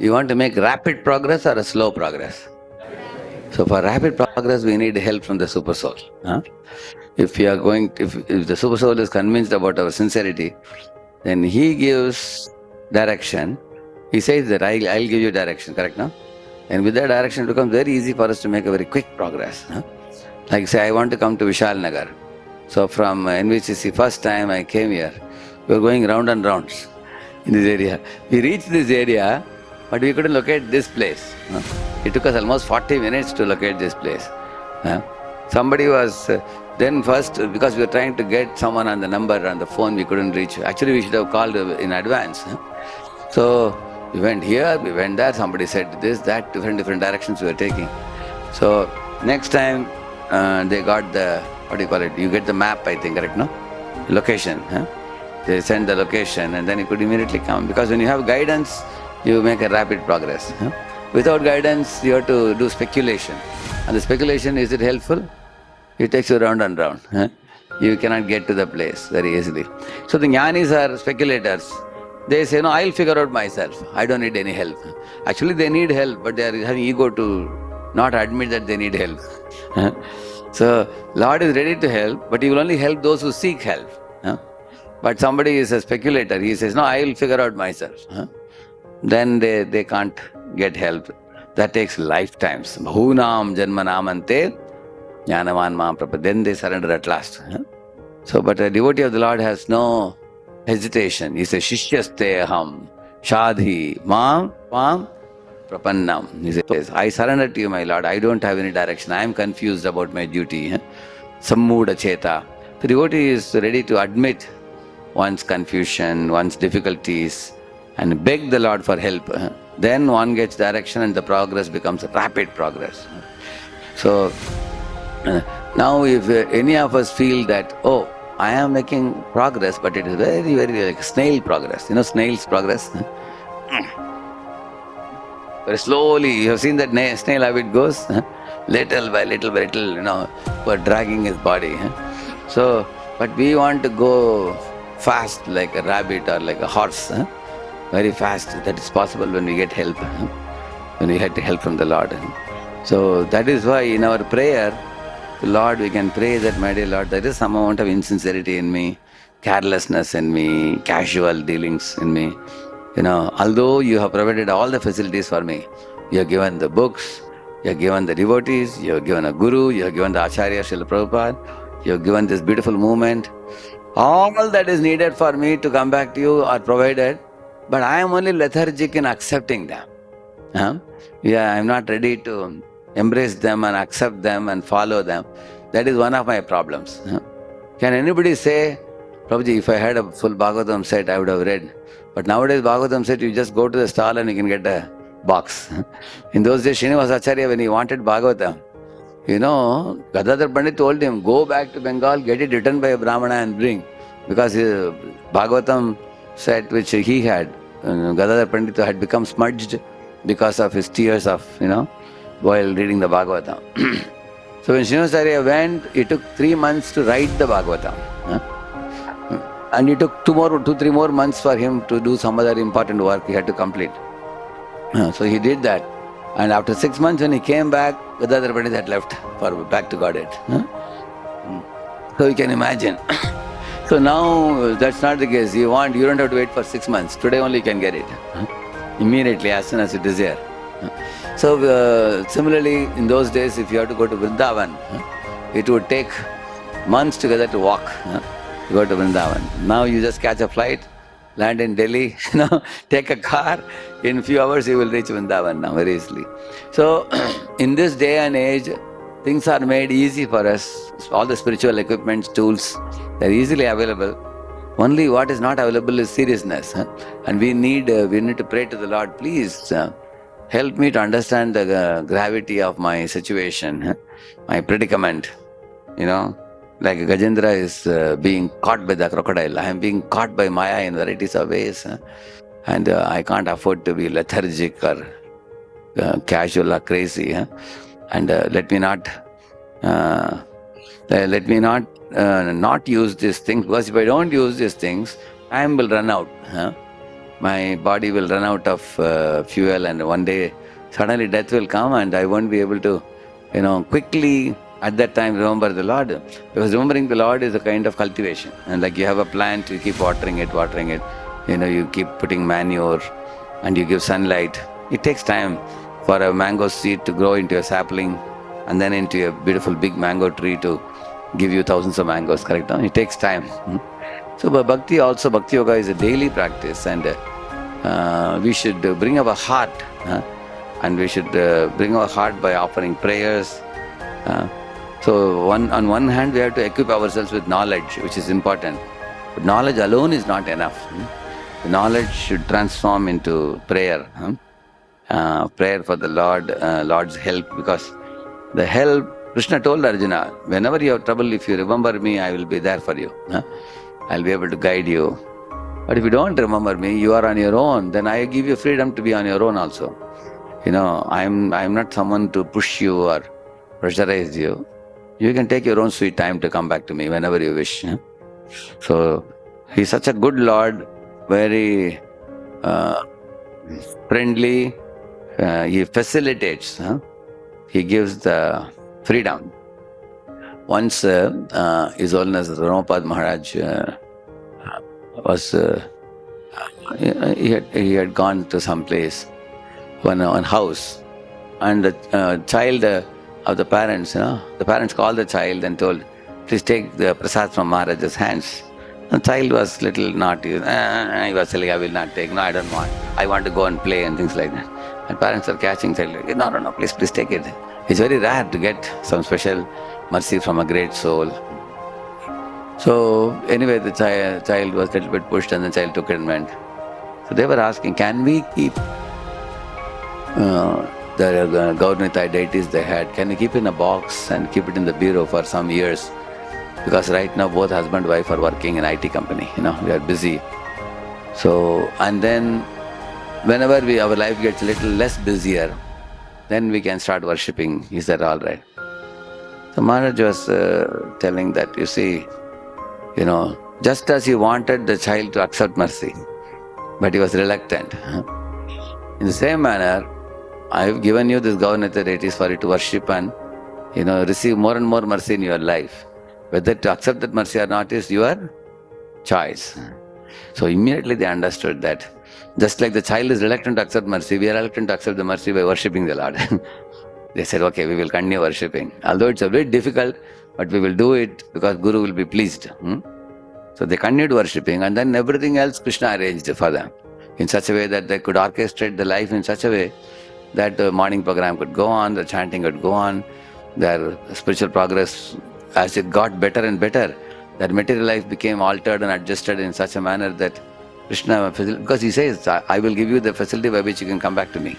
You want to make rapid progress or a slow progress? So for rapid progress, we need help from the Supersoul. Huh? If the Supersoul is convinced about our sincerity, then he gives direction. He says that I'll give you direction, correct now? And with that direction, it becomes very easy for us to make a very quick progress. Huh? Like say, I want to come to Vishal Nagar. So from NVCC, first time I came here, we were going round and rounds in this area. We reached this area, but we couldn't locate this place. It took us almost 40 minutes to locate this place. Somebody was, then first, because we were trying to get someone on the number on the phone, we couldn't reach. Actually, we should have called in advance. So we went here, we went there, somebody said this, that, different directions we were taking. So next time, they got the, what do you call it? You get the map, I think, correct, no? Location. They send the location and then you could immediately come. Because when you have guidance, you make a rapid progress. Without guidance, you have to do speculation. And the speculation, is it helpful? It takes you round and round. You cannot get to the place very easily. So the jnanis are speculators. They say, no, I'll figure out myself. I don't need any help. Actually, they need help, but they are having ego to not admit that they need help. So, Lord is ready to help, but He will only help those who seek help. But somebody is a speculator. He says, no, I will figure out myself. Then they can't get help. That takes lifetimes. Bhunam janmanamante jnanavan mam prapad. Then they surrender at last. So, but a devotee of the Lord has no hesitation. He says, Shishyaste aham shadhi mam prapannam. He says, I surrender to you, my Lord. I don't have any direction. I am confused about my duty. Sammuda cheta. The devotee is ready to admit one's confusion, one's difficulties, and beg the Lord for help. Then one gets direction and the progress becomes rapid progress. So, now if any of us feel that, oh, I am making progress, but it is very, very like snail progress. You know snail's progress? Very slowly, you have seen that snail how it goes? Little by little by little, for dragging his body. So, but we want to go fast like a rabbit or like a horse. Very fast. That is possible when we get help. When we get help from the Lord. So that is why in our prayer, to Lord, we can pray that, my dear Lord, there is some amount of insincerity in me, carelessness in me, casual dealings in me. Although you have provided all the facilities for me, you have given the books, you have given the devotees, you have given a guru, you have given the Acharya Srila Prabhupada, you have given this beautiful movement. All that is needed for me to come back to you are provided, but I am only lethargic in accepting them. I am not ready to embrace them and accept them and follow them. That is one of my problems. Can anybody say, Prabhuji, if I had a full Bhagavatam set, I would have read. But nowadays, Bhagavatam set, you just go to the stall and you can get a box. In those days, Srinivas Acharya, when he wanted Bhagavatam, Gadadhar Pandit told him, go back to Bengal, get it written by a Brahmana and bring. Because his Bhagavatam set which he had, Gadadhar Pandit had become smudged because of his tears of, while reading the Bhagavatam. So when Srinivas Acharya went, it took 3 months to write the Bhagavatam. And it took 2-3 more months for him to do some other important work he had to complete. So he did that. And after 6 months when he came back, Gadadhar Pandit had left for back to Godhead. So you can imagine. So now that's not the case. You don't have to wait for 6 months. Today only you can get it. Immediately, as soon as you desire. So similarly, in those days, if you have to go to Vrindavan, it would take months together to walk. To go to Vrindavan. Now you just catch a flight, land in Delhi, take a car, in a few hours you will reach Vrindavan now very easily. So in this day and age, things are made easy for us. All the spiritual equipments, tools, they're easily available. Only what is not available is seriousness. And we need to pray to the Lord, please help me to understand the gravity of my situation, my predicament. Like Gajendra is being caught by the crocodile. I am being caught by Maya in varieties of ways. And I can't afford to be lethargic or casual or crazy. And let me not use these things, because if I don't use these things, time will run out. my body will run out of fuel, and one day suddenly death will come, and I won't be able to, quickly at that time remember the Lord. Because remembering the Lord is a kind of cultivation. And like you have a plant, you keep watering it, you keep putting manure and you give sunlight. It takes time for a mango seed to grow into a sapling and then into a beautiful big mango tree to give you thousands of mangoes, correct? It takes time. So bhakti yoga is a daily practice, and we should bring our heart, and we should bring our heart by offering prayers. So on one hand, we have to equip ourselves with knowledge, which is important. But knowledge alone is not enough. The knowledge should transform into prayer. Prayer for the Lord's help, because the help, Krishna told Arjuna, whenever you have trouble, if you remember me, I will be there for you. I'll be able to guide you. But if you don't remember me, you are on your own, then I give you freedom to be on your own also. I'm not someone to push you or pressurize you. You can take your own sweet time to come back to me whenever you wish. So, He's such a good Lord, very friendly. He facilitates. He gives the freedom. Once His Holiness Prabhupada Maharaj was he had gone to some place, one house, and the child of the parents, the parents called the child and told, "Please take the prasad from Maharaj's hands." The child was little naughty. He was telling, "I will not take. No, I don't want. I want to go and play," and things like that. And parents are catching child. No, please take it. It's very rare to get some special mercy from a great soul. So anyway, the child was a little bit pushed, and the child took it and went. So they were asking, can we keep the Gaurnita deities they had, can we keep in a box and keep it in the bureau for some years? Because right now both husband and wife are working in IT company, we are busy. So, and then whenever our life gets a little less busier, then we can start worshipping. Is that all right? So Maharaj was telling that, you see, just as he wanted the child to accept mercy, but he was reluctant. In the same manner, I have given you this Gaurnita deities for you to worship and, receive more and more mercy in your life. Whether to accept that mercy or not is your choice. So immediately they understood that just like the child is reluctant to accept mercy, we are reluctant to accept the mercy by worshipping the Lord. They said, okay, we will continue worshipping. Although it's a bit difficult, but we will do it because Guru will be pleased. So they continued worshipping, and then everything else Krishna arranged for them in such a way that they could orchestrate the life in such a way that the morning program could go on, the chanting could go on, their spiritual progress, as it got better and better, their material life became altered and adjusted in such a manner that Krishna, because he says, I will give you the facility by which you can come back to me.